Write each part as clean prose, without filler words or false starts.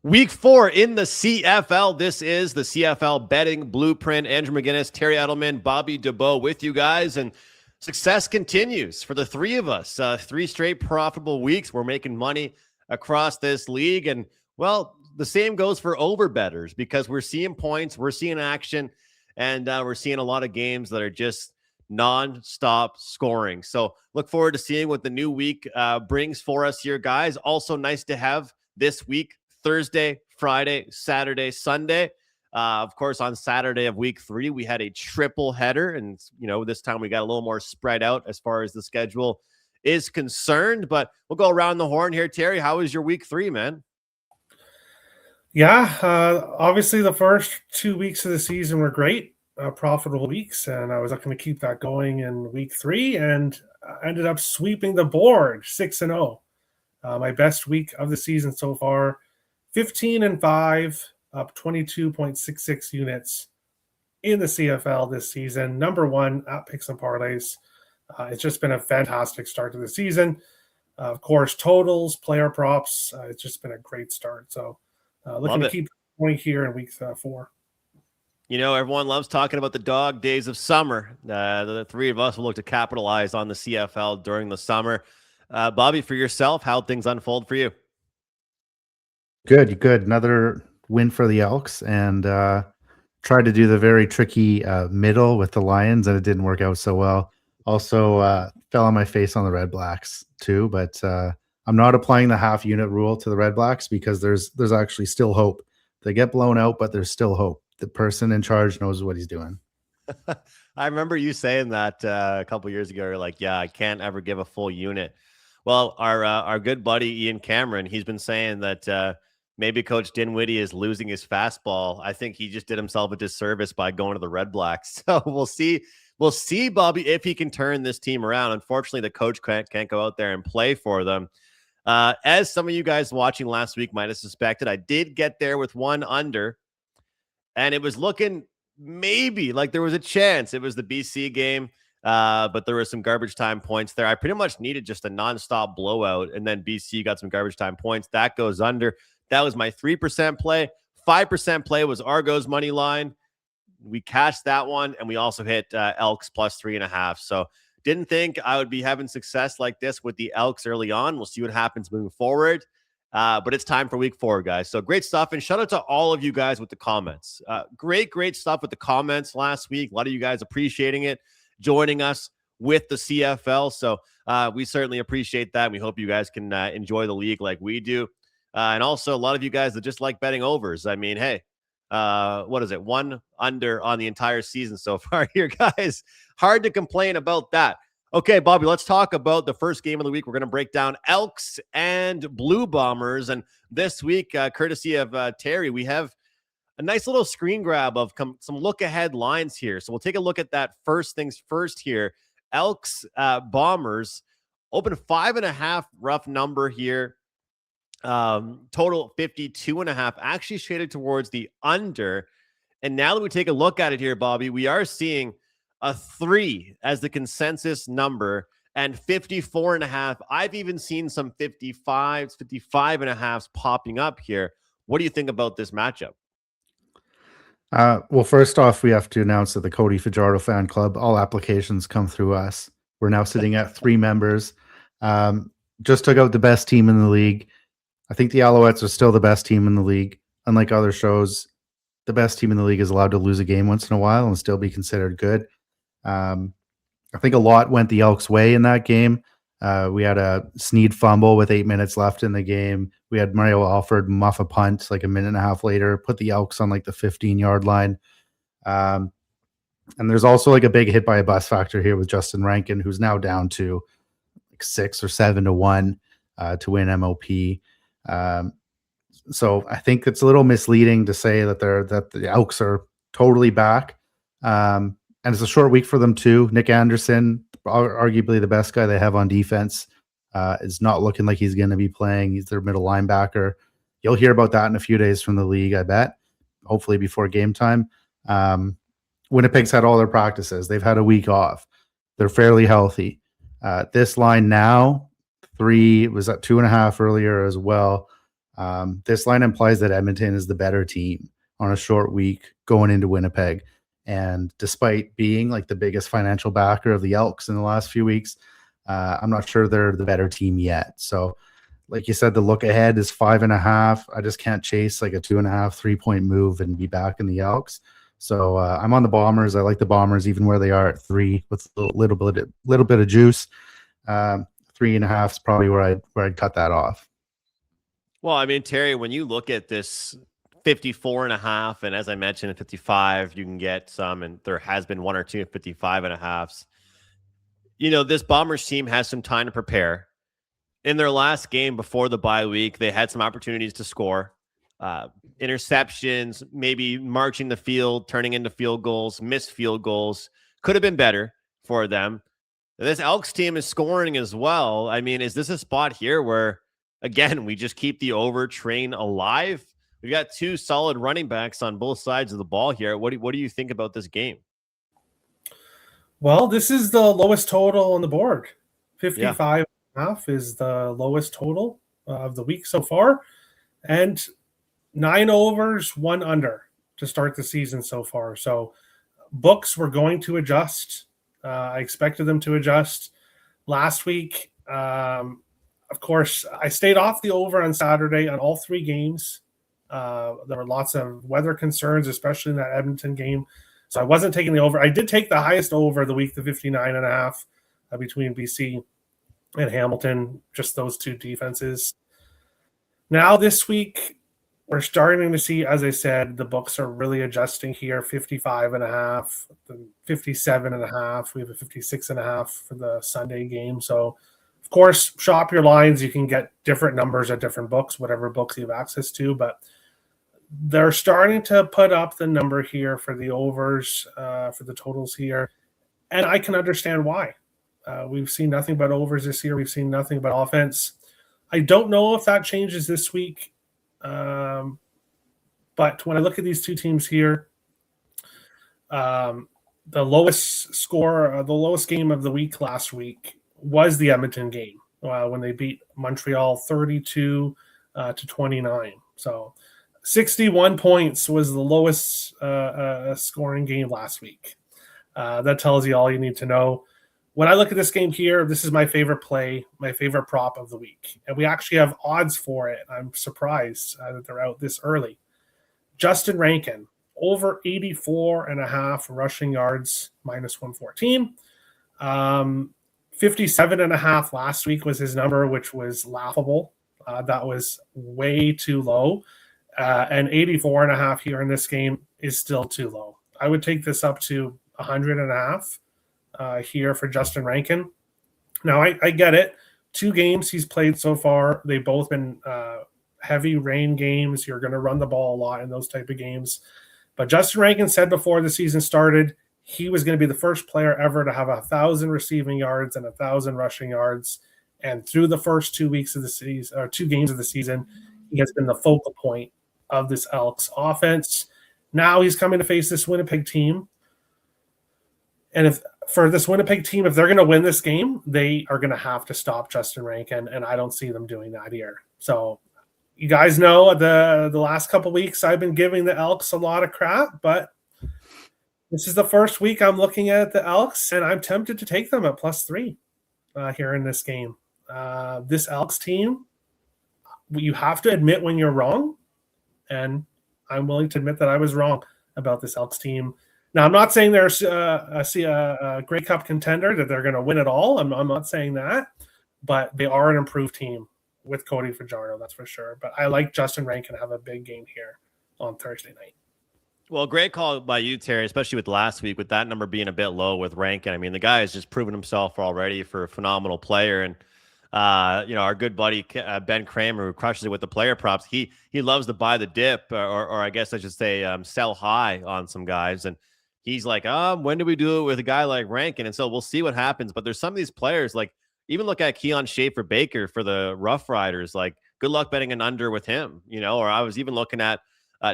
Week 4 in the CFL. This is the CFL Betting Blueprint. Andrew McInnis, Terry Edelmann, Bobby Dubeau with you guys. And success continues for the three of us. 3 straight profitable weeks. We're making money across this league. And, well, the same goes for overbetters because we're seeing points, we're seeing action, and we're seeing a lot of games that are just non-stop scoring. So look forward to seeing what the new week brings for us here, guys. Also nice to have this week Thursday, Friday, Saturday, Sunday. Of course, on Saturday of week 3, we had a triple header. And, this time we got a little more spread out as far as the schedule is concerned. But we'll go around the horn here. Terry, how was your week 3, man? Yeah, obviously the first 2 weeks of the season were great, profitable weeks. And I was looking to keep that going in week 3 and ended up sweeping the board 6-0. My best week of the season so far. 15-5, up 22.66 units in the CFL this season. Number 1 at Picks and Parlays. It's just been a fantastic start to the season. Of course, totals, player props. It's just been a great start. So looking to keep going here in week 4. Everyone loves talking about the dog days of summer. The three of us will look to capitalize on the CFL during the summer. Bobby, for yourself, how'd things unfold for you? Good. Another win for the Elks, and tried to do the very tricky middle with the Lions, and it didn't work out so well. Also fell on my face on the Redblacks too, but I'm not applying the half unit rule to the Redblacks because there's actually still hope. They get blown out, but there's still hope. The person in charge knows what he's doing. I remember you saying that a couple years ago. You're like, yeah, I can't ever give a full unit. Well, our good buddy Ian Cameron, he's been saying that maybe Coach Dinwiddie is losing his fastball. I think he just did himself a disservice by going to the Redblacks. So we'll see. We'll see, Bobby, if he can turn this team around. Unfortunately, the coach can't go out there and play for them. As some of you guys watching last week might have suspected, I did get there with 1 under, and it was looking maybe like there was a chance. It was the BC game, but there were some garbage time points there. I pretty much needed just a nonstop blowout, and then BC got some garbage time points. That goes under. That was my 3% play. 5% play was Argo's money line. We cashed that one, and we also hit Elks plus 3.5. So didn't think I would be having success like this with the Elks early on. We'll see what happens moving forward. But it's time for week 4, guys. So great stuff. And shout out to all of you guys with the comments. Great stuff with the comments last week. A lot of you guys appreciating it, joining us with the CFL. So we certainly appreciate that. We hope you guys can enjoy the league like we do. And also a lot of you guys that just like betting overs. I mean, hey, what is it? 1 under on the entire season so far here, guys. Hard to complain about that. Okay, Bobby, let's talk about the first game of the week. We're going to break down Elks and Blue Bombers. And this week, courtesy of Terry, we have a nice little screen grab of some look-ahead lines here. So we'll take a look at that first things first here. Elks, Bombers, open 5.5 rough number here. Total 52.5, actually shaded towards the under. And now that we take a look at it here, Bobby, we are seeing a 3 as the consensus number and 54.5. I've even seen some 55s, 55.5s popping up here. What do you think about this matchup? Well, first off, we have to announce that the Cody Fajardo fan club, all applications come through us. We're now sitting at 3 members. Just took out the best team in the league. I think the Alouettes are still the best team in the league. Unlike other shows, the best team in the league is allowed to lose a game once in a while and still be considered good. I think a lot went the Elks' way in that game. We had a Sneed fumble with 8 minutes left in the game. We had Mario Alford muff a punt like a minute and a half later, put the Elks on like the 15-yard line. And there's also like a big hit by a bus factor here with Justin Rankin, who's now down to like 6 or 7 to 1 to win MOP. So I think it's a little misleading to say that the Elks are totally back. And it's a short week for them too. Nick Anderson, arguably the best guy they have on defense, is not looking like he's going to be playing. He's their middle linebacker. You'll hear about that in a few days from the league, I bet, hopefully before game time. Winnipeg's had all their practices. They've had a week off. They're fairly healthy. This line now, 3 was at 2.5 earlier as well. This line implies that Edmonton is the better team on a short week going into Winnipeg. And despite being like the biggest financial backer of the Elks in the last few weeks, I'm not sure they're the better team yet. So like you said, the look ahead is 5.5. I just can't chase like a 2.5, 3-point move and be back in the Elks. So I'm on the Bombers. I like the Bombers even where they are at 3 with a little bit of juice. 3.5 is probably where I'd cut that off. Well, I mean, Terry, when you look at this 54.5, and as I mentioned, at 55, you can get some, and there has been one or two 55.5s. You know, this Bombers team has some time to prepare. In their last game before the bye week, they had some opportunities to score. Interceptions, maybe marching the field, turning into field goals, missed field goals. Could have been better for them. This Elks team is scoring as well. I mean, is this a spot here where, again, we just keep the over train alive? We've got two solid running backs on both sides of the ball here. What do you think about this game? Well, this is the lowest total on the board. 55.5 is the lowest total of the week so far. And 9 overs, 1 under to start the season so far. So books were going to adjust. I expected them to adjust last week. Of course, I stayed off the over on Saturday on all 3 games. There were lots of weather concerns, especially in that Edmonton game. So I wasn't taking the over. I did take the highest over of the week, the 59.5 between BC and Hamilton, just those 2 defenses. Now this week, we're starting to see, as I said, the books are really adjusting here. 55.5, 57.5. We have a 56.5 for the Sunday game. So, of course, shop your lines. You can get different numbers at different books, whatever books you have access to. But they're starting to put up the number here for the overs, for the totals here. And I can understand why. We've seen nothing but overs this year. We've seen nothing but offense. I don't know if that changes this week. But when I look at these 2 teams here, the lowest score, the lowest game of the week last week was the Edmonton game when they beat Montreal 32-29. So 61 points was the lowest scoring game last week. That tells you all you need to know. When I look at this game here, this is my favorite play, my favorite prop of the week. And we actually have odds for it. I'm surprised that they're out this early. Justin Rankin, over 84.5 rushing yards, minus 114. 57.5 last week was his number, which was laughable. That was way too low. And 84.5 here in this game is still too low. I would take this up to 100.5. Here for Justin Rankin. Now, I get it. 2 games he's played so far. They've both been heavy rain games. You're going to run the ball a lot in those type of games. But Justin Rankin said before the season started, he was going to be the first player ever to have 1,000 receiving yards and 1,000 rushing yards. And through the first 2 weeks of the season, or 2 games of the season, he has been the focal point of this Elks offense. Now he's coming to face this Winnipeg team. And for this Winnipeg team, if they're going to win this game, they are going to have to stop Justin Rankin, and I don't see them doing that here. So you guys know the last couple of weeks I've been giving the Elks a lot of crap, but this is the first week I'm looking at the Elks, and I'm tempted to take them at +3 here in this game. This Elks team, you have to admit when you're wrong, and I'm willing to admit that I was wrong about this Elks team. Now, I'm not saying they're a Grey Cup contender, that they're going to win it all. I'm not saying that, but they are an improved team with Cody Fajardo, that's for sure. But I like Justin Rankin to have a big game here on Thursday night. Well, great call by you, Terry, especially with last week, with that number being a bit low with Rankin. I mean, the guy has just proven himself already for a phenomenal player. And, our good buddy, Ben Kramer, who crushes it with the player props, he loves to buy the dip, or I guess I should say sell high on some guys. And he's like, when do we do it with a guy like Rankin? And so we'll see what happens. But there's some of these players, like even look at Keon Schaefer-Baker for the Roughriders. Like, good luck betting an under with him, or I was even looking at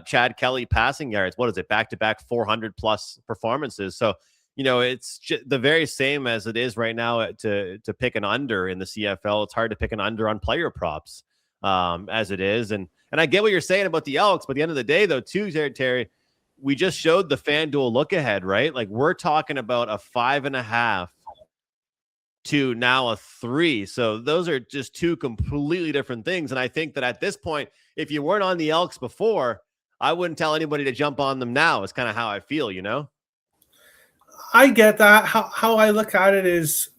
Chad Kelly passing yards. What is it? Back-to-back 400-plus performances. So, it's the very same as it is right now to pick an under in the CFL. It's hard to pick an under on player props. as it is. And I get what you're saying about the Elks, but at the end of the day, though, too, Terry, we just showed the FanDuel look ahead, right? Like we're talking about a 5.5 to now a 3. So those are just two completely different things. And I think that at this point, if you weren't on the Elks before, I wouldn't tell anybody to jump on them now. It's kind of how I feel, you know? I get that. How I look at it is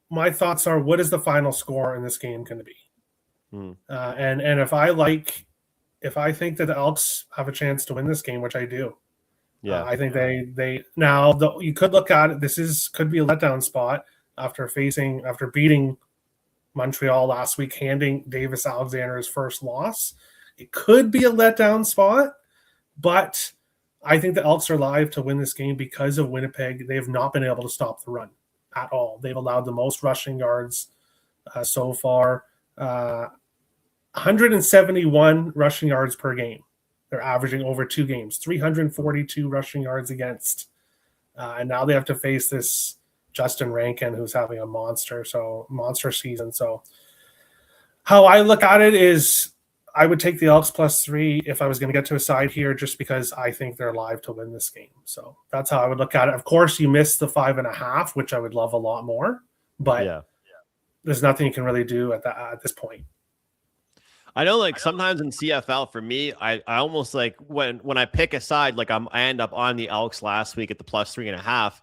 my thoughts are, what is the final score in this game going to be? And if I think that the Elks have a chance to win this game, which I do, I think they now you could look at it. Could be a letdown spot after beating Montreal last week, handing Davis Alexander his first loss. It could be a letdown spot, but I think the Elks are live to win this game because of Winnipeg. They have not been able to stop the run at all. They've allowed the most rushing yards so far. 171 rushing yards per game. They're averaging over 2 games, 342 rushing yards against. And now they have to face this Justin Rankin, who's having a monster season. So how I look at it is I would take the Elks +3 if I was going to get to a side here, just because I think they're live to win this game. So that's how I would look at it. Of course, you missed the 5.5, which I would love a lot more, but there's nothing you can really do at this point. I know, like sometimes in CFL for me, I almost like when I pick a side, like I end up on the Elks last week at the +3.5.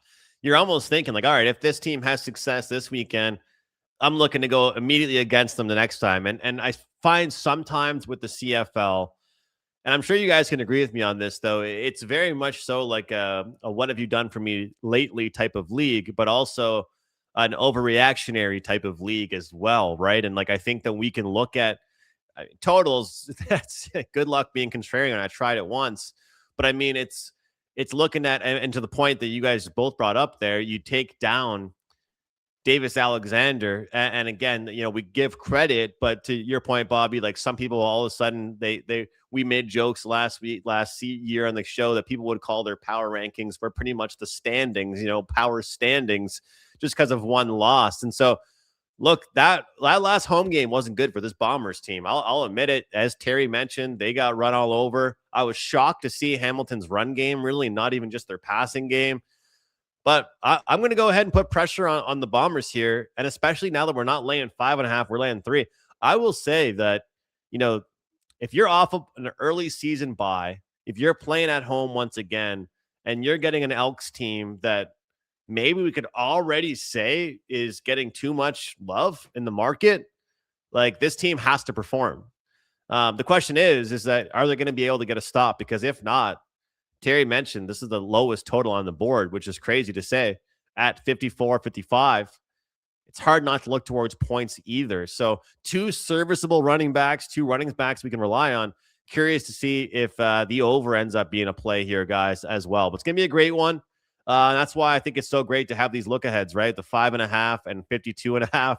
You're almost thinking like, all right, if this team has success this weekend, I'm looking to go immediately against them the next time. And I find sometimes with the CFL, and I'm sure you guys can agree with me on this, though, it's very much so like a what have you done for me lately type of league, but also an overreactionary type of league as well, right? And like I think that we can look at totals. That's good luck being contrarian. I tried it once, but I mean it's looking at, and to the point that you guys both brought up there, you take down Davis Alexander, and again, you know, we give credit, but to your point, Bobby, like some people all of a sudden we made jokes last year on the show that people would call their power rankings were pretty much the standings, you know, power standings, just because of one loss. And so look, that last home game wasn't good for this Bombers team. I'll admit it. As Terry mentioned, they got run all over. I was shocked to see Hamilton's run game, really not even just their passing game. But I'm going to go ahead and put pressure on the Bombers here, and especially now that we're not laying 5.5, we're laying 3. I will say that, you know, if you're off of an early season bye, if you're playing at home once again, and you're getting an Elks team that maybe we could already say is getting too much love in the market, like this team has to perform. The question is that are they going to be able to get a stop? Because if not, Terry mentioned this is the lowest total on the board, which is crazy to say, at 54, 55. It's hard not to look towards points either. So 2 serviceable running backs, 2 running backs we can rely on. Curious to see if the over ends up being a play here, guys, as well. But it's going to be a great one. And that's why I think it's so great to have these look aheads, right? The 5.5 and 52.5.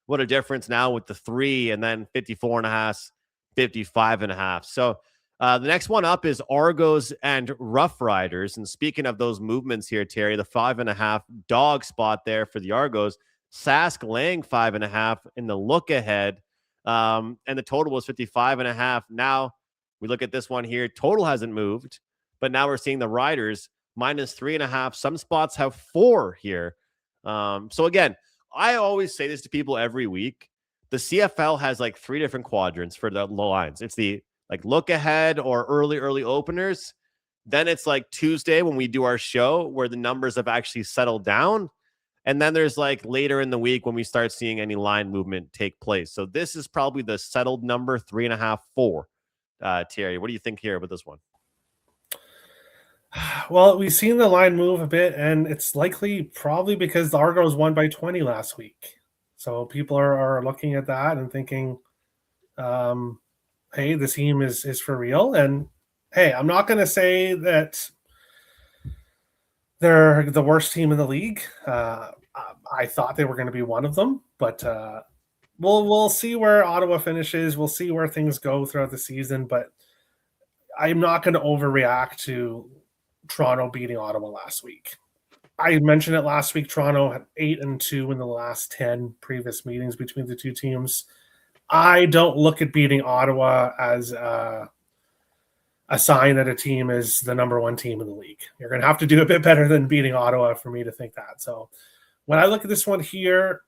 What a difference now with the 3 and then 54.5, 55.5. So the next one up is Argos and Roughriders. And speaking of those movements here, Terry, the 5.5 dog spot there for the Argos. Sask laying 5.5 in the look ahead. And the total was 55.5. Now we look at this one here. Total hasn't moved, but now we're seeing the Riders -3.5. Some spots have 4 here. So again, I always say this to people every week. The CFL has like 3 different quadrants for the lines. It's the like look ahead or early openers. Then it's like Tuesday when we do our show where the numbers have actually settled down. And then there's like later in the week when we start seeing any line movement take place. So this is probably the settled number 3.5, 4. Terry, what do you think here with this one? Well, we've seen the line move a bit, and it's probably because the Argos won by 20 last week. So people are looking at that and thinking, hey, this team is for real. And hey, I'm not going to say that they're the worst team in the league. I thought they were going to be one of them, but we'll see where Ottawa finishes. We'll see where things go throughout the season, but I'm not going to overreact to Toronto beating Ottawa last week. I mentioned it last week. Toronto had 8-2 in the last 10 previous meetings between the two teams. I don't look at beating Ottawa as a sign that a team is the number one team in the league. You're going to have to do a bit better than beating Ottawa for me to think that. So when I look at this one here,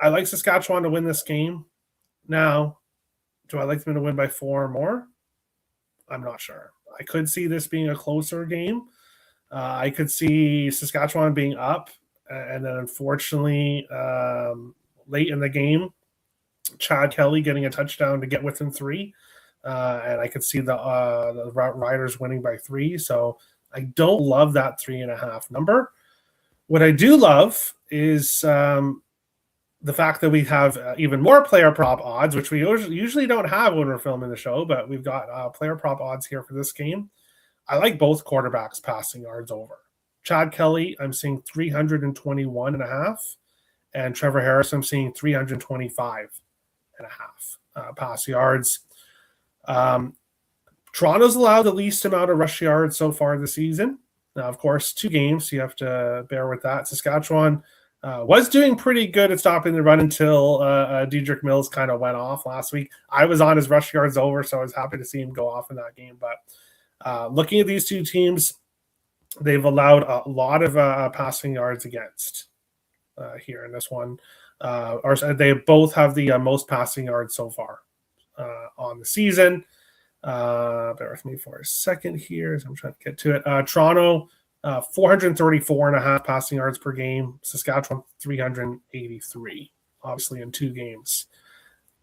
I like Saskatchewan to win this game. Now, do I like them to win by 4 or more? I'm not sure. I could see this being a closer game. I could see Saskatchewan being up, and then unfortunately, late in the game, Chad Kelly getting a touchdown to get within 3. And I could see the Riders winning by 3. So I don't love that 3.5 number. What I do love is the fact that we have even more player prop odds, which we usually don't have when we're filming the show, but we've got player prop odds here for this game. I like both quarterbacks passing yards over. Chad Kelly, I'm seeing 321.5, and Trevor Harris, I'm seeing 325.5 pass yards. Toronto's allowed the least amount of rush yards so far this season. Now, of course, 2 games, so you have to bear with that. Saskatchewan was doing pretty good at stopping the run until Dedrick Mills kind of went off last week. I was on his rush yards over, so I was happy to see him go off in that game. But looking at these 2 teams, they've allowed a lot of passing yards against here in this one. Or they both have the most passing yards so far on the season. Bear with me for a second here as I'm trying to get to it. Toronto, 434.5 passing yards per game. Saskatchewan, 383, obviously in 2 games.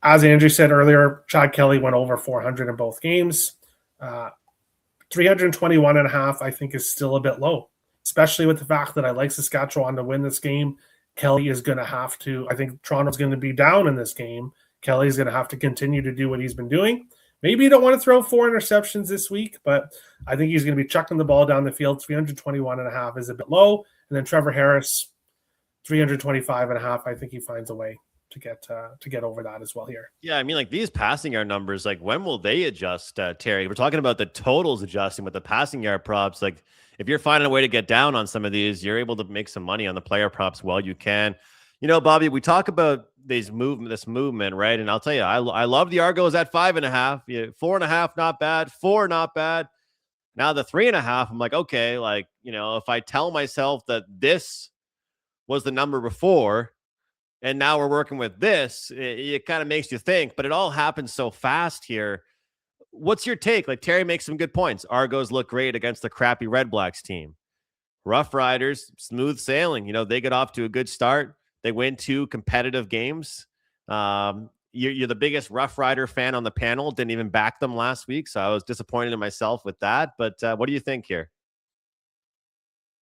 As Andrew said earlier, Chad Kelly went over 400 in both games. 321.5, I think, is still a bit low, especially with the fact that I like Saskatchewan to win this game. Kelly is going to have to, I think Toronto's going to be down in this game. Kelly's going to have to continue to do what he's been doing. Maybe you don't want to throw 4 interceptions this week, but I think he's going to be chucking the ball down the field. 321.5 is a bit low. And then Trevor Harris, 325.5. I think he finds a way to get over that as well here. Yeah, I mean, like these passing yard numbers, like when will they adjust, Terry? We're talking about the totals adjusting, but the passing yard props, like if you're finding a way to get down on some of these, you're able to make some money on the player props while you can. You know, Bobby, we talk about this movement, right? And I'll tell you, I love the Argos at 5.5. 4.5, not bad. 4, not bad. Now the 3.5, I'm like, okay, like, you know, if I tell myself that this was the number before, and now we're working with this, it kind of makes you think, but it all happens so fast here. What's your take? Like Terry makes some good points. Argos look great against the crappy Redblacks team. Roughriders, smooth sailing. You know, they get off to a good start. They win 2 competitive games. You're the biggest Rough Rider fan on the panel. Didn't even back them last week, so I was disappointed in myself with that. But what do you think here?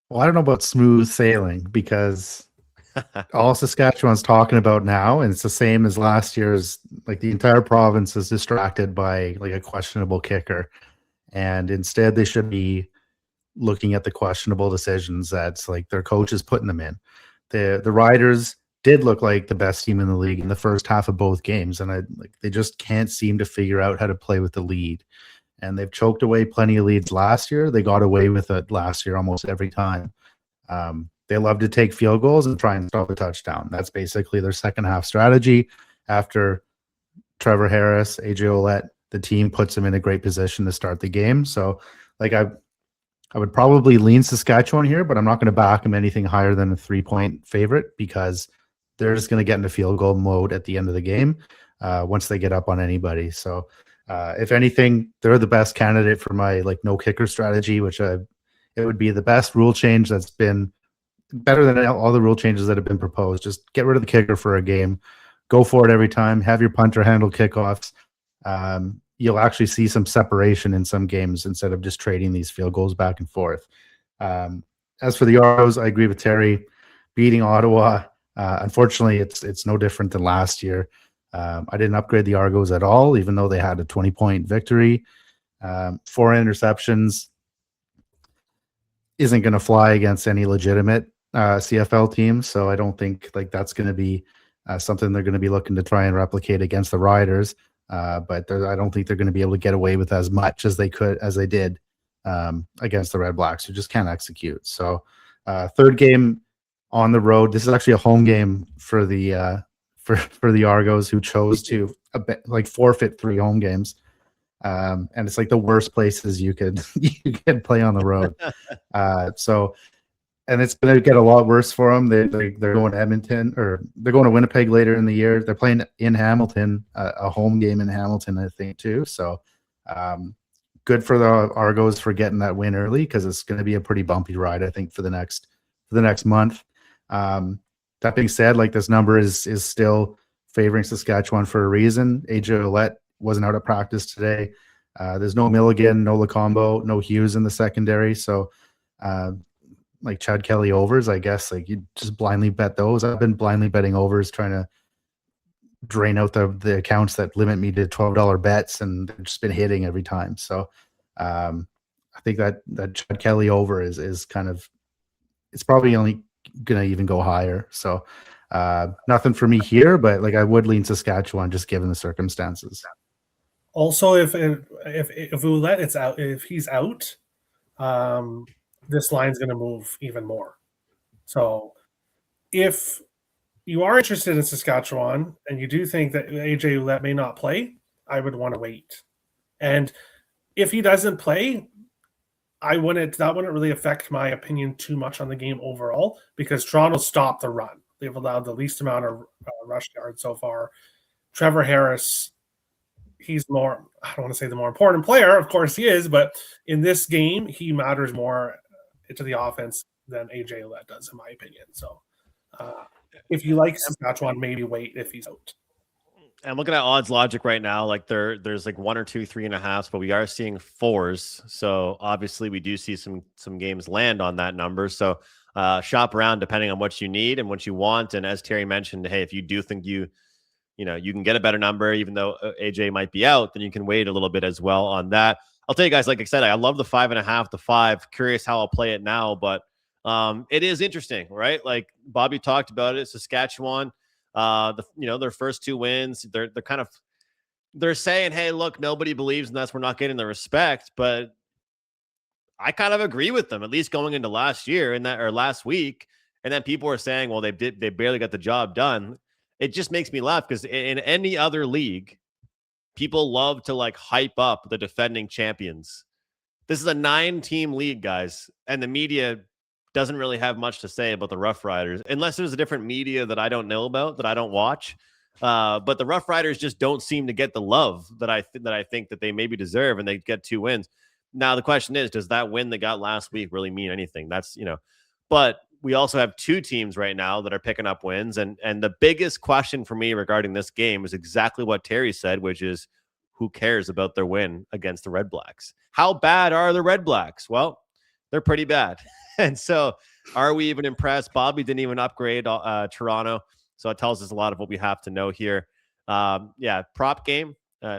Well, I don't know about smooth sailing because all Saskatchewan's talking about now, and it's the same as last year's, like the entire province is distracted by like a questionable kicker. And instead they should be looking at the questionable decisions that's like their coach is putting them in. The Riders did look like the best team in the league in the first half of both games, and they just can't seem to figure out how to play with the lead. And they've choked away plenty of leads last year. They got away with it last year almost every time. They love to take field goals and try and stop a touchdown. That's basically their second half strategy. After Trevor Harris, AJ Ouellette, the team puts them in a great position to start the game. So like I would probably lean Saskatchewan here, but I'm not going to back them anything higher than a 3-point favorite because they're just going to get into field goal mode at the end of the game once they get up on anybody. So if anything, they're the best candidate for my like no kicker strategy, which it would be the best rule change that's been better than all the rule changes that have been proposed. Just get rid of the kicker for a game. Go for it every time. Have your punter handle kickoffs. You'll actually see some separation in some games instead of just trading these field goals back and forth. As for the Argos, I agree with Terry. Beating Ottawa, unfortunately, it's no different than last year. I didn't upgrade the Argos at all, even though they had a 20-point victory. 4 interceptions isn't going to fly against any legitimate CFL teams, so I don't think like that's going to be something they're going to be looking to try and replicate against the Riders. But I don't think they're going to be able to get away with as much as they did against the Redblacks, who just can't execute. So third game on the road. This is actually a home game for the for the Argos, who chose to like forfeit 3 home games. And it's like the worst places you could play on the road. So, and it's going to get a lot worse for them. They're going to Edmonton, or they're going to Winnipeg later in the year. They're playing in Hamilton, a home game in Hamilton, I think, too. So, good for the Argos for getting that win early, because it's going to be a pretty bumpy ride, I think, for the next month. That being said, like, this number is still favoring Saskatchewan for a reason. AJ Ouellette wasn't out at practice today. There's no Milligan, no Lacombo, no Hughes in the secondary. So, like, Chad Kelly overs, I guess, like, you just blindly bet those. I've been blindly betting overs, trying to drain out the accounts that limit me to $12 bets, and they've just been hitting every time. So, I think that Chad Kelly over is kind of, it's probably only going to even go higher. So, nothing for me here, but like, I would lean Saskatchewan just given the circumstances. Also, if Ouellette if he's out, this line's going to move even more. So if you are interested in Saskatchewan and you do think that AJ Ouellette may not play, I would want to wait. And if he doesn't play, that wouldn't really affect my opinion too much on the game overall, because Toronto stopped the run. They've allowed the least amount of rush yards so far. Trevor Harris, he's more, I don't want to say the more important player, of course he is, but in this game, he matters more to the offense than AJ Ouellette does, in my opinion. So if you like Saskatchewan, maybe wait if he's out. I'm looking at odds logic right now. Like, there's like 1 or 2 3.5s, but we are seeing 4s. So obviously we do see some games land on that number. So shop around depending on what you need and what you want. And as Terry mentioned, hey, if you do think you can get a better number, even though AJ might be out, then you can wait a little bit as well on that. I'll tell you guys, like I said, I love the 5.5, the 5. Curious how I'll play it now, but it is interesting, right? Like Bobby talked about it. Saskatchewan, their first 2 wins, they're saying, hey, look, nobody believes in us, we're not getting the respect, but I kind of agree with them, at least going into last week. And then people are saying, well, they barely got the job done. It just makes me laugh, because in any other league, people love to like hype up the defending champions. This is a 9-team league, guys, and the media doesn't really have much to say about the Roughriders, unless there's a different media that I don't know about, that I don't watch. But the Roughriders just don't seem to get the love that I think that they maybe deserve, and they get 2 wins. Now the question is, does that win they got last week really mean anything? That's, but we also have 2 teams right now that are picking up wins. And the biggest question for me regarding this game is exactly what Terry said, which is, who cares about their win against the Redblacks? How bad are the Redblacks? Well, they're pretty bad. And so are we even impressed? Bobby didn't even upgrade Toronto. So it tells us a lot of what we have to know here. Prop game,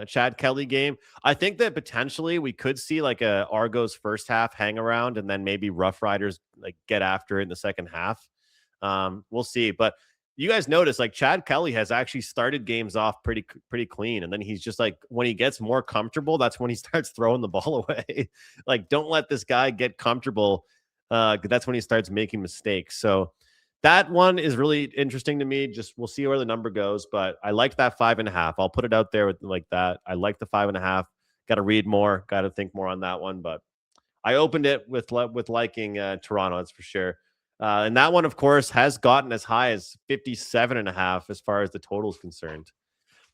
Chad Kelly game. I think that potentially we could see like a Argos first half hang around, and then maybe Roughriders like get after it in the second half. We'll see. But you guys notice, like, Chad Kelly has actually started games off pretty clean, and then he's just like, when he gets more comfortable, that's when he starts throwing the ball away. Like, don't let this guy get comfortable. That's when he starts making mistakes. So that one is really interesting to me. Just we'll see where the number goes, but I like that 5.5. I'll put it out there with like that. I like the 5.5. Got to read more. Got to think more on that one, but I opened it with liking Toronto. That's for sure. And that one, of course, has gotten as high as 57.5 as far as the total is concerned.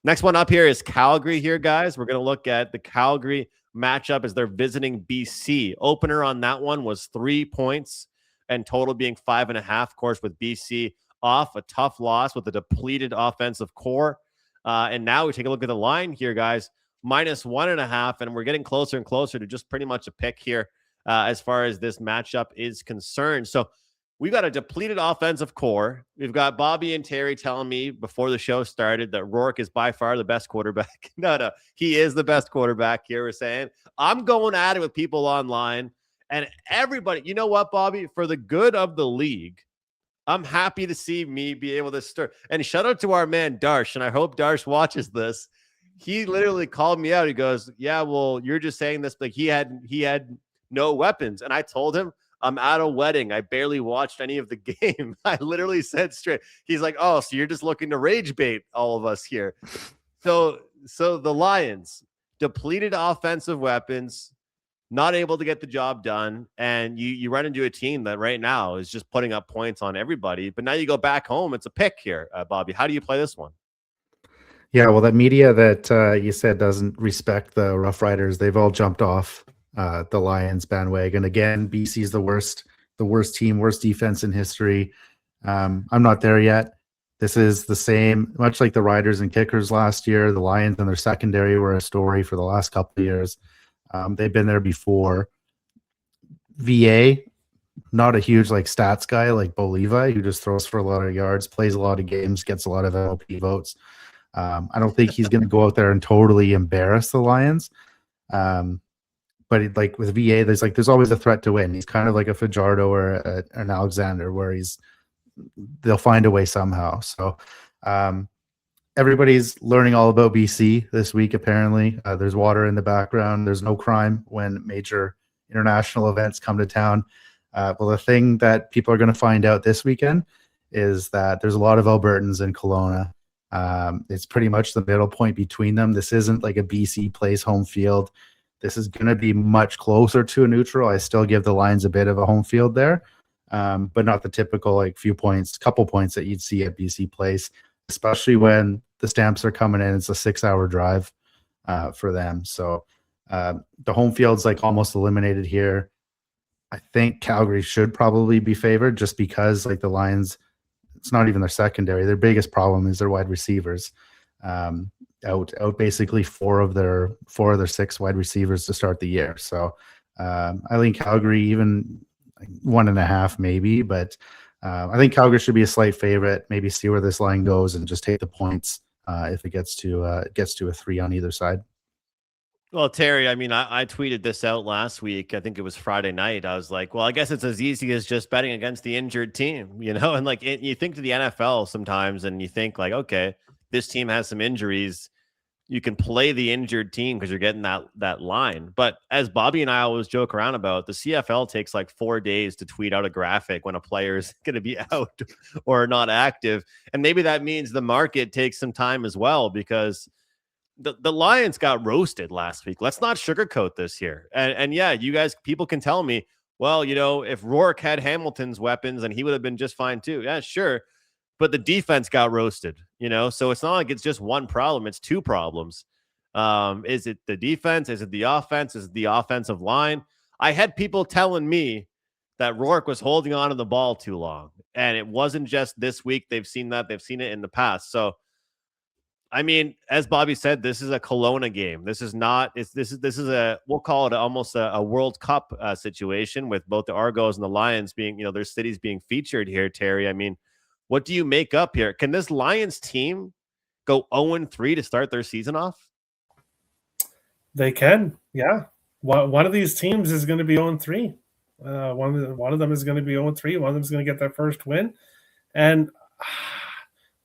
Next one up here is Calgary here, guys. We're going to look at the Calgary matchup as they're visiting BC. Opener on that one was 3 points and total being 5.5, of course, with BC off a tough loss with a depleted offensive core. And now we take a look at the line here, guys, -1.5, and we're getting closer and closer to just pretty much a pick here as far as this matchup is concerned. So we've got a depleted offensive core. We've got Bobby and Terry telling me before the show started that Rourke is by far the best quarterback. No, he is the best quarterback here, we're saying. I'm going at it with people online. And everybody, you know what, Bobby? For the good of the league, I'm happy to see me be able to start. And shout out to our man, Darsh, and I hope Darsh watches this. He literally called me out. He goes, yeah, well, you're just saying this, but he had no weapons. And I told him, I'm at a wedding. I barely watched any of the game. I literally said straight. He's like, oh, so you're just looking to rage bait all of us here. So the Lions, depleted offensive weapons, not able to get the job done, and you run into a team that right now is just putting up points on everybody. But now you go back home, it's a pick here, Bobby. How do you play this one? Yeah, well, that media that you said doesn't respect the Roughriders, they've all jumped off the Lions bandwagon. Again, BC's the worst team, worst defense in history. I'm not there yet. This is the same, much like the Riders and Kickers last year. The Lions and their secondary were a story for the last couple of years. They've been there before. VA, not a huge like stats guy like Bo Levi, who just throws for a lot of yards, plays a lot of games, gets a lot of LP votes. I don't think he's going to go out there and totally embarrass the Lions. But like with VA, there's always a threat to win. He's kind of like a Fajardo or an Alexander, where they'll find a way somehow. So everybody's learning all about BC this week. Apparently, there's water in the background. There's no crime when major international events come to town. Well, the thing that people are going to find out this weekend is that there's a lot of Albertans in Kelowna. It's pretty much the middle point between them. This isn't like a BC plays home field. This is going to be much closer to a neutral. I still give the Lions a bit of a home field there, but not the typical like couple points that you'd see at BC Place, especially when the Stamps are coming in. It's a 6-hour drive for them. So the home field's like almost eliminated here. I think Calgary should probably be favored just because like the Lions, it's not even their secondary. Their biggest problem is their wide receivers. Out basically four of their 6 wide receivers to start the year. So I think Calgary even 1.5 maybe, but I think Calgary should be a slight favorite. Maybe see where this line goes and just take the points if it gets to a 3 on either side. Well, Terry, I mean, I tweeted this out last week. I think it was Friday night. I was like, well, I guess it's as easy as just betting against the injured team, and like you think to the NFL sometimes and you think like, okay, this team has some injuries. You can play the injured team because you're getting that line. But as Bobby and I always joke around about, the CFL takes like 4 days to tweet out a graphic when a player is going to be out or not active. And maybe that means the market takes some time as well, because the Lions got roasted last week. Let's not sugarcoat this here. And yeah, you guys, people can tell me, well, if Rourke had Hamilton's weapons and he would have been just fine too. Yeah, sure. But the defense got roasted, so it's not like it's just one problem. It's 2 problems. Is it the defense? Is it the offense? Is it the offensive line? I had people telling me that Rourke was holding on to the ball too long. And it wasn't just this week. They've seen that. They've seen it in the past. So, I mean, as Bobby said, this is a Kelowna game. This is not, this is we'll call it almost a World Cup situation with both the Argos and the Lions being, their cities being featured here, Terry. I mean, what do you make up here? Can this Lions team go 0-3 to start their season off? They can, yeah. One of these teams is going to be 0-3. One of them is going to be 0-3. One of them is going to get their first win. And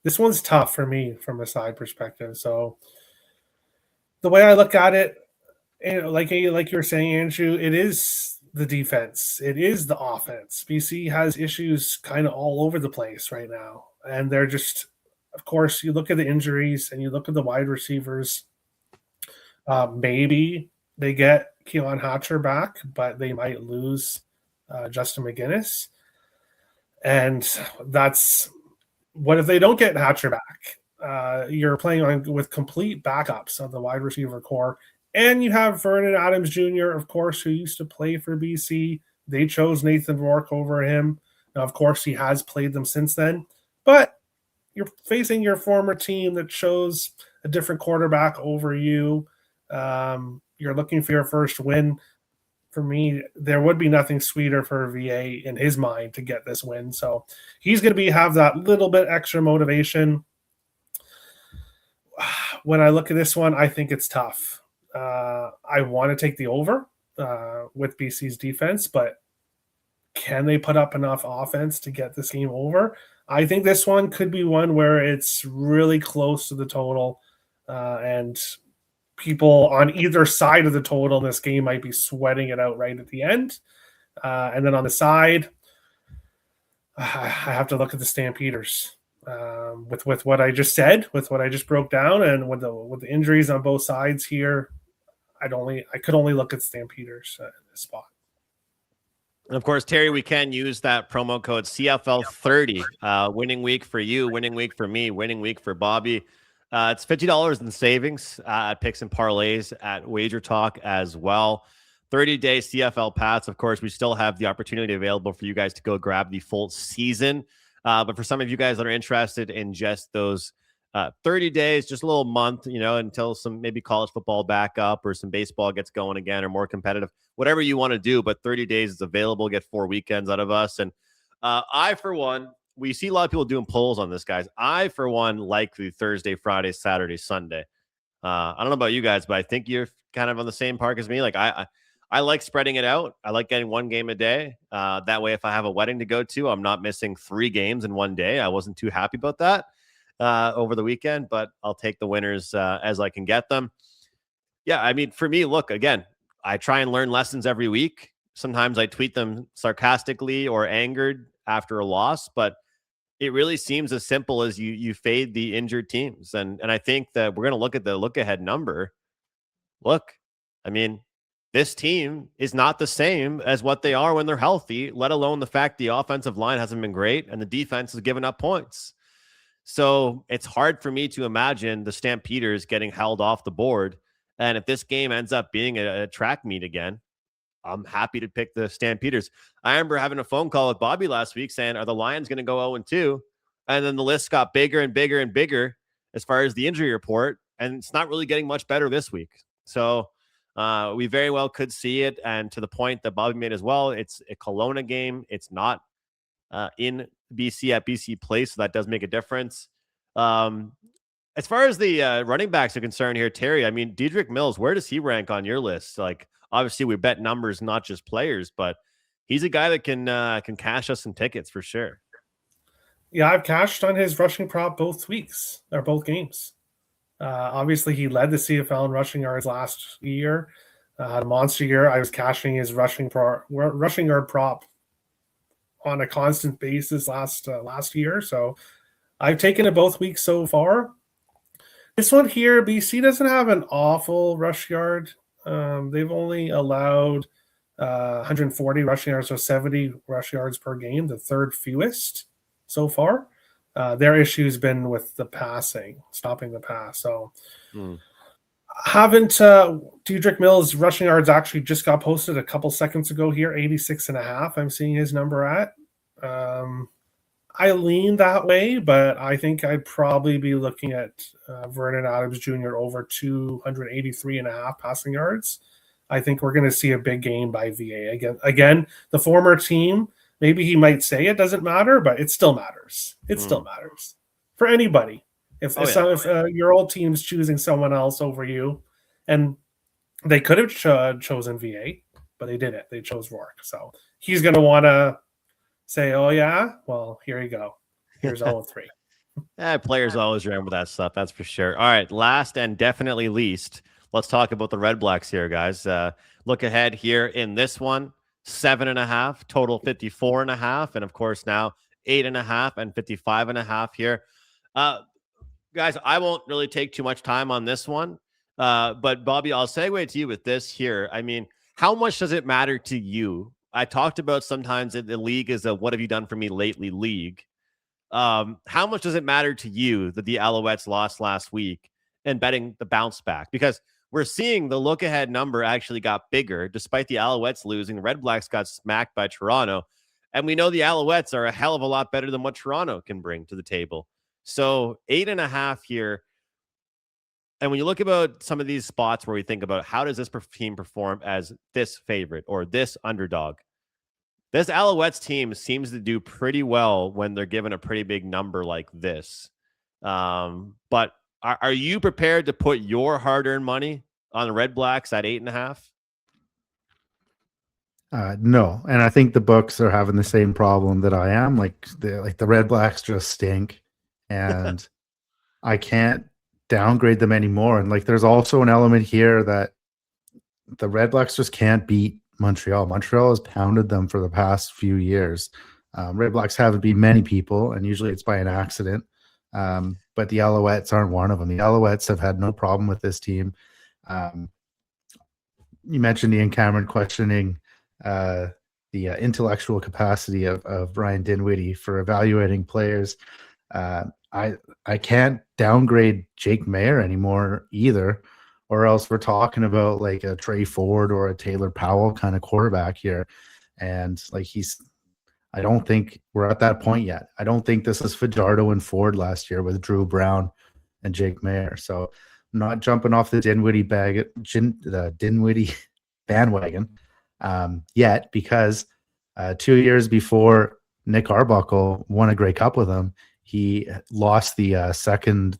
this one's tough for me from a side perspective. So the way I look at it, like you were saying, Andrew, it is the defense. It is the offense. BC has issues kind of all over the place right now. And they're just, of course, you look at the injuries and you look at the wide receivers. Maybe they get Keelan Hatcher back, but they might lose Justin McInnis. And that's, what if they don't get Hatcher back? You're playing with complete backups of the wide receiver core. And you have Vernon Adams Jr., of course, who used to play for BC. They chose Nathan Rourke over him. Now, of course, he has played them since then. But you're facing your former team that chose a different quarterback over you. You're looking for your first win. For me, there would be nothing sweeter for VA in his mind to get this win. So he's going to have that little bit extra motivation. When I look at this one, I think it's tough. I want to take the over with BC's defense, but can they put up enough offense to get this game over? I think this one could be one where it's really close to the total, and people on either side of the total in this game might be sweating it out right at the end. And then on the side, I have to look at the Stampeders. With what I just said, with what I just broke down, and with the injuries on both sides here, I could only look at Stampeders in this spot. And of course, Terry, we can use that promo code CFL30. Winning week for you, winning week for me, winning week for Bobby. It's $50 in savings at picks and parlays at Wagertalk as well. 30-day CFL Pats. Of course, we still have the opportunity available for you guys to go grab the full season. But for some of you guys that are interested in just those 30 days, just a little month, until some maybe college football back up or some baseball gets going again or more competitive, whatever you want to do. But 30 days is available. Get 4 weekends out of us. And I, for one, we see a lot of people doing polls on this, guys. I, for one, like the Thursday, Friday, Saturday, Sunday. I don't know about you guys, but I think you're kind of on the same park as me. Like I like spreading it out. I like getting one game a day. That way, if I have a wedding to go to, I'm not missing 3 games in one day. I wasn't too happy about that over the weekend, but I'll take the winners as I can get them. Yeah, I mean, for me, look, again, I try and learn lessons every week. Sometimes I tweet them sarcastically or angered after a loss, but it really seems as simple as you fade the injured teams. And I think that we're going to look at the look-ahead number. Look, I mean, this team is not the same as what they are when they're healthy, let alone the fact the offensive line hasn't been great and the defense has given up points. So it's hard for me to imagine the Stampeders getting held off the board. And if this game ends up being a track meet again, I'm happy to pick the Stampeders. I remember having a phone call with Bobby last week saying, are the Lions going to go 0-2? And then the list got bigger and bigger and bigger as far as the injury report. And it's not really getting much better this week. So we very well could see it. And to the point that Bobby made as well, it's a Kelowna game. It's not in BC at BC Place, so that does make a difference. As far as the running backs are concerned here, Terry, I mean, Dedrick Mills, where does he rank on your list? Like, obviously, we bet numbers, not just players, but he's a guy that can cash us some tickets for sure. Yeah, I've cashed on his rushing prop both weeks or both games. Obviously, he led the CFL in rushing yards last year. Had a monster year. I was cashing his rushing yard prop on a constant basis last year. So I've taken it both weeks so far. This one here, BC doesn't have an awful rush yard. They've only allowed 140 rushing yards, so 70 rush yards per game, the third fewest so far. Their issue has been with the passing, stopping the pass. So haven't Dedrick Mills' rushing yards actually just got posted a couple seconds ago here, 86.5. I'm seeing his number at. I lean that way, but I think I'd probably be looking at Vernon Adams Jr. over 283.5 passing yards. I think we're going to see a big game by VA. Again, the former team, maybe he might say it doesn't matter, but it still matters. It still matters for anybody. If your old team's choosing someone else over you, and they could have chosen VA, but they didn't. They chose Rourke. So he's going to want to say, oh, yeah, well, here you go. Here's 0-3. Players always remember that stuff. That's for sure. All right. Last and definitely least, let's talk about the Redblacks here, guys. Look ahead here in this one. 7.5, total 54.5, and of course now 8.5 and 55.5 here. Guys, I won't really take too much time on this one, but Bobby, I'll segue to you with this here. I mean, how much does it matter to you? I talked about sometimes the league is a what have you done for me lately league. How much does it matter to you that the Alouettes lost last week and betting the bounce back? Because we're seeing the look-ahead number actually got bigger. Despite the Alouettes losing, the Redblacks got smacked by Toronto. And we know the Alouettes are a hell of a lot better than what Toronto can bring to the table. So 8.5 here. And when you look about some of these spots where we think about how does this team perform as this favorite or this underdog, this Alouettes team seems to do pretty well when they're given a pretty big number like this. But are you prepared to put your hard-earned money on the Redblacks at 8.5? No, and I think the books are having the same problem that I am. Like the Redblacks just stink, and I can't downgrade them anymore. And like, there's also an element here that the Redblacks just can't beat Montreal. Montreal has pounded them for the past few years. Redblacks haven't beat many people, and usually it's by an accident. But the Alouettes aren't one of them. The Alouettes have had no problem with this team. You mentioned Ian Cameron questioning the intellectual capacity of Ryan Dinwiddie for evaluating players. I can't downgrade Jake Mayer anymore either, or else we're talking about like a Trey Ford or a Taylor Powell kind of quarterback here. And like I don't think we're at that point yet. I don't think this is Fajardo and Ford last year with Drew Brown and Jake Mayer. So I'm not jumping off the Dinwiddie bandwagon yet, because 2 years before Nick Arbuckle won a Grey Cup with him, he lost the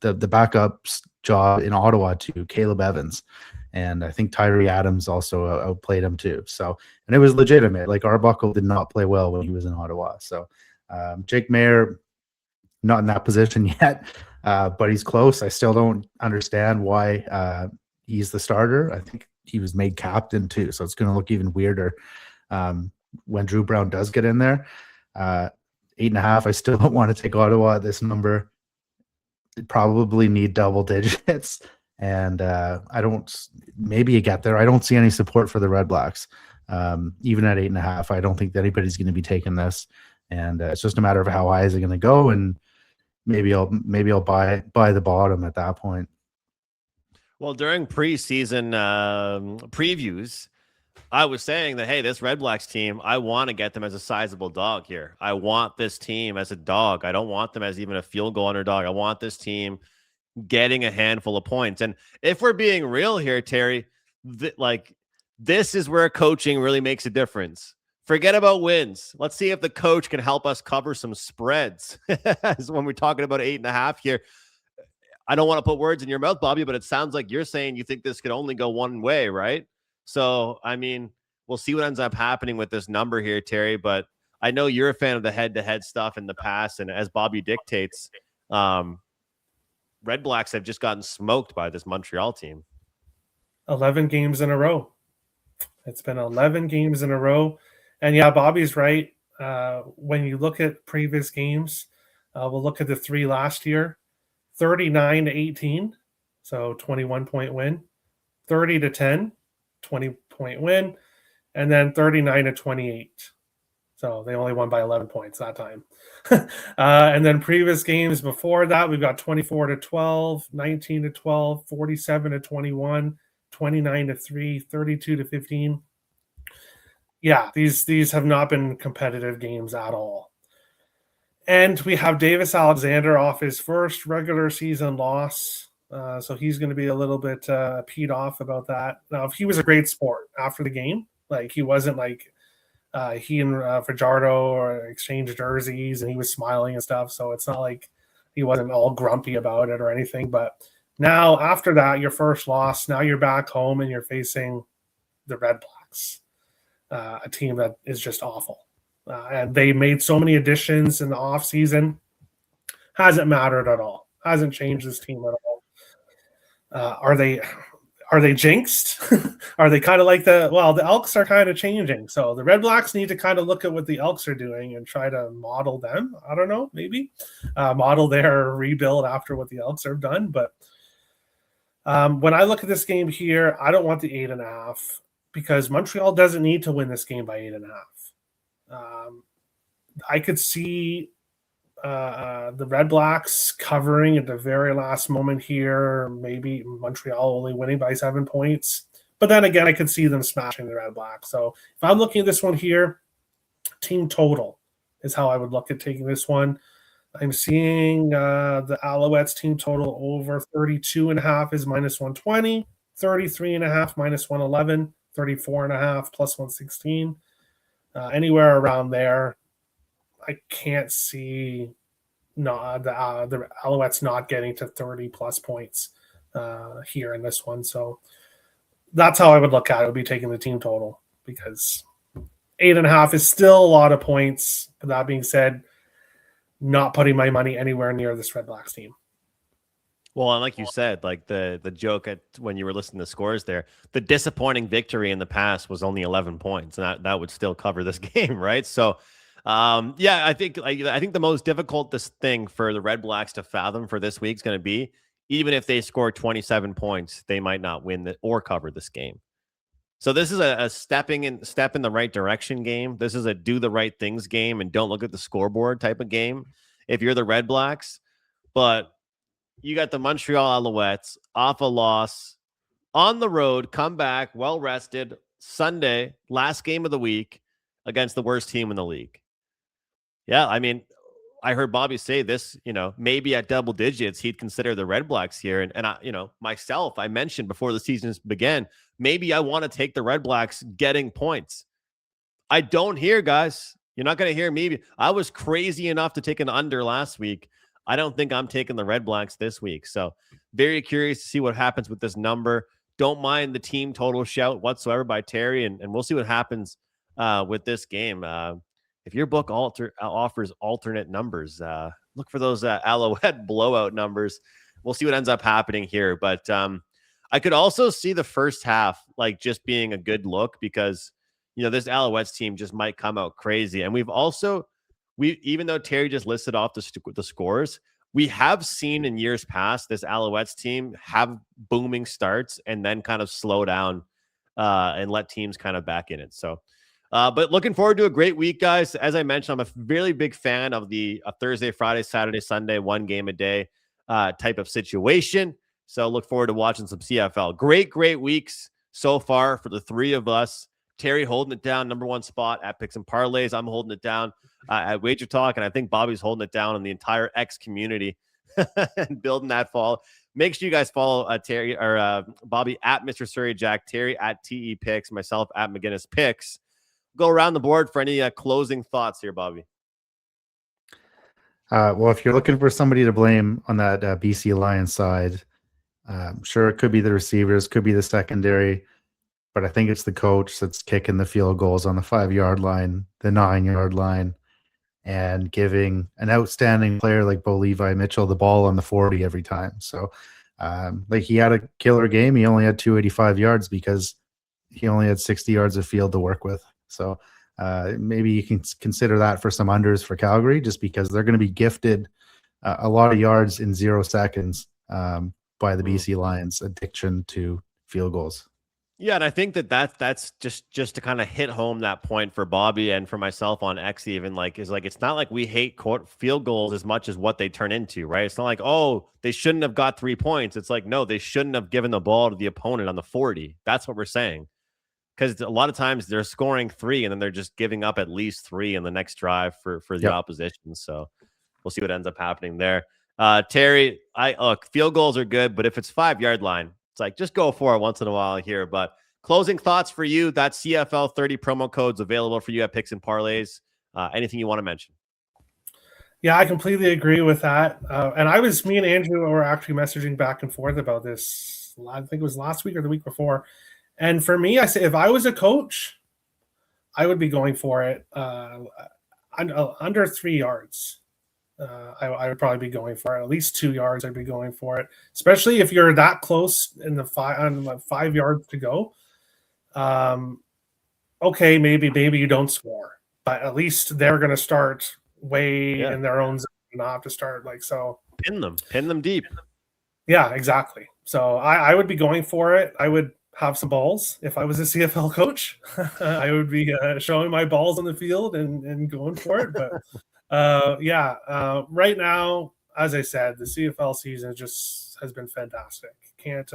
the backup job in Ottawa to Caleb Evans. And I think Tyree Adams also outplayed him too. So, and it was legitimate. Like Arbuckle did not play well when he was in Ottawa. So Jake Mayer, not in that position yet, but he's close. I still don't understand why he's the starter. I think he was made captain too. So it's going to look even weirder when Drew Brown does get in there. 8.5. I still don't want to take Ottawa at this number. It'd probably need double digits. And maybe you get there. I don't see any support for the Redblacks. Even at 8.5, I don't think that anybody's going to be taking this. And it's just a matter of how high is it going to go. And maybe I'll buy the bottom at that point. Well, during preseason previews, I was saying that, hey, this Redblacks team, I want to get them as a sizable dog here. I want this team as a dog. I don't want them as even a field goal underdog. I want this team getting a handful of points. And if we're being real here, Terry, this is where coaching really makes a difference. Forget about wins. Let's see if the coach can help us cover some spreads. When we're talking about 8.5 here, I don't want to put words in your mouth, Bobby, but it sounds like you're saying you think this could only go one way, right? So, I mean, we'll see what ends up happening with this number here, Terry, but I know you're a fan of the head-to-head stuff in the past, and as Bobby dictates, Redblacks have just gotten smoked by this Montreal team. 11 games in a row. It's been 11 games in a row. And yeah, Bobby's right. When you look at previous games, we'll look at the 3 last year, 39-18, so 21-point win, 30-10, 20-point win, and then 39-28. So they only won by 11 points that time. And then previous games before that, we've got 24-12, 19-12, 47-21, 29-3, 32-15. Yeah, these have not been competitive games at all. And we have Davis Alexander off his first regular season loss. So he's going to be a little bit peed off about that. Now, if he was a great sport after the game, like he wasn't like he and Fajardo or exchanged jerseys and he was smiling and stuff. So it's not like he wasn't all grumpy about it or anything. But now after that, your first loss, now you're back home and you're facing the Redblacks, a team that is just awful. And they made so many additions in the offseason. Hasn't mattered at all. Hasn't changed this team at all. Are they jinxed? Are they kind of like the Elks are kind of changing. So the Redblacks need to kind of look at what the Elks are doing and try to model them. I don't know, maybe model their rebuild after what the Elks have done. But when I look at this game here, I don't want the 8.5 because Montreal doesn't need to win this game by 8.5. I could see the Redblacks covering at the very last moment here, maybe Montreal only winning by 7 points. But then again, I could see them smashing the Redblacks. So if I'm looking at this one here, team total is how I would look at taking this one. I'm seeing the Alouettes team total over 32.5 is minus 120, 33.5 minus 111, 34.5 plus 116. Anywhere around there. I can't see the Alouettes not getting to 30 plus points here in this one. So that's how I would look at it. Would be taking the team total because 8.5 is still a lot of points. But that being said, not putting my money anywhere near this Redblacks team. Well, and like you said, like the joke when you were listening to scores there, the disappointing victory in the past was only 11 points, and that would still cover this game, right? So Yeah, I think the most difficult thing for the Redblacks to fathom for this week is going to be, even if they score 27 points, they might not win or cover this game. So this is a step in the right direction game. This is a do the right things game and don't look at the scoreboard type of game if you're the Redblacks. But you got the Montreal Alouettes off a loss on the road, come back well rested Sunday, last game of the week against the worst team in the league. Yeah, I mean, I heard Bobby say this, maybe at double digits, he'd consider the Redblacks here. And I, myself, I mentioned before the season began, maybe I want to take the Redblacks getting points. I don't hear, guys. You're not going to hear me. I was crazy enough to take an under last week. I don't think I'm taking the Redblacks this week. So very curious to see what happens with this number. Don't mind the team total shout whatsoever by Terry, and we'll see what happens with this game. If your book offers alternate numbers, look for those Alouette blowout numbers. We'll see what ends up happening here. But I could also see the first half just being a good look because, this Alouettes team just might come out crazy. And even though Terry just listed off the scores, we have seen in years past this Alouettes team have booming starts and then kind of slow down and let teams kind of back in it. So, but looking forward to a great week, guys. As I mentioned, I'm a really big fan of the Thursday, Friday, Saturday, Sunday, one game a day type of situation. So look forward to watching some CFL. Great weeks so far for the three of us. Terry holding it down, number one spot at Picks and Parlays. I'm holding it down at Wagertalk, and I think Bobby's holding it down in the entire X community and building that fall. Make sure you guys follow Terry or Bobby at Mr. Surrey Jack, Terry at TE Picks, myself at McInnis Picks. Go around the board for any closing thoughts here, Bobby. Well, if you're looking for somebody to blame on that BC Lions side, sure, it could be the receivers, could be the secondary, but I think it's the coach that's kicking the field goals on the 5-yard line, the 9-yard line, and giving an outstanding player like Bo Levi Mitchell the ball on the 40 every time. So, he had a killer game. He only had 285 yards because he only had 60 yards of field to work with. So maybe you can consider that for some unders for Calgary, just because they're going to be gifted a lot of yards in 0 seconds by the BC Lions' addiction to field goals. Yeah, and I think that's just to kind of hit home that point for Bobby and for myself on X even it's not like we hate field goals as much as what they turn into, right? It's not like, oh, they shouldn't have got 3 points. It's like, no, they shouldn't have given the ball to the opponent on the 40. That's what we're saying. Because a lot of times they're scoring 3 and then they're just giving up at least 3 in the next drive for the opposition. So we'll see what ends up happening there. Terry, look, field goals are good, but if it's 5-yard line, it's like just go for it once in a while here. But closing thoughts for you, that CFL 30 promo codes available for you at Picks and Parlays. Anything you want to mention? Yeah, I completely agree with that. And me and Andrew were actually messaging back and forth about this. I think it was last week or the week before. And for me, I say if I was a coach, I would be going for it under 3 yards. I would probably be going for it. At least 2 yards, I'd be going for it. Especially if you're that close in the 5 yards to go. Okay, maybe you don't score, but at least they're going to start way in their own zone, not have to start so. Pin them deep. Yeah, exactly. So I would be going for it. I would have some balls if I was a CFL coach. I would be showing my balls on the field and going for it. But right now, as I said, the CFL season just has been fantastic. Can't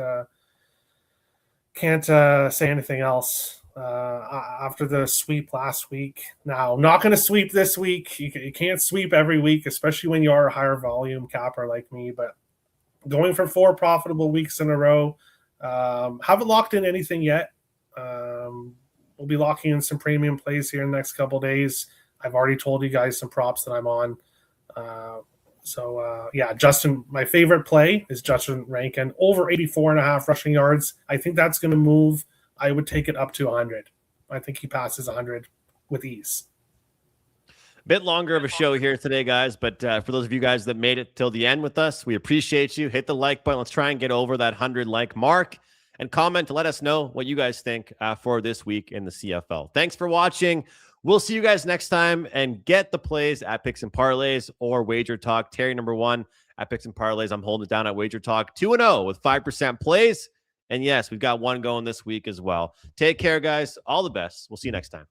say anything else after the sweep last week. Now, not going to sweep this week. You can't sweep every week, especially when you are a higher volume capper like me. But going for 4 profitable weeks in a row. Haven't locked in anything yet. We'll be locking in some premium plays here in the next couple of days. I've already told you guys some props that I'm on. Justin, my favorite play is Justin Rankin over 84.5 rushing yards. I think that's going to move. I would take it up to 100. I think he passes 100 with ease. Bit longer of a show here today, guys, but for those of you guys that made it till the end with us, we appreciate you. Hit the like button. Let's try and get over that 100 like mark. and comment to let us know what you guys think for this week in the CFL. Thanks for watching. We'll see you guys next time, and get the plays at Picks and Parlays or Wagertalk. Terry #1 at Picks and Parlays. I'm holding it down at Wagertalk 2-0 with 5% plays. And yes, we've got one going this week as well. Take care, guys. All the best. We'll see you next time.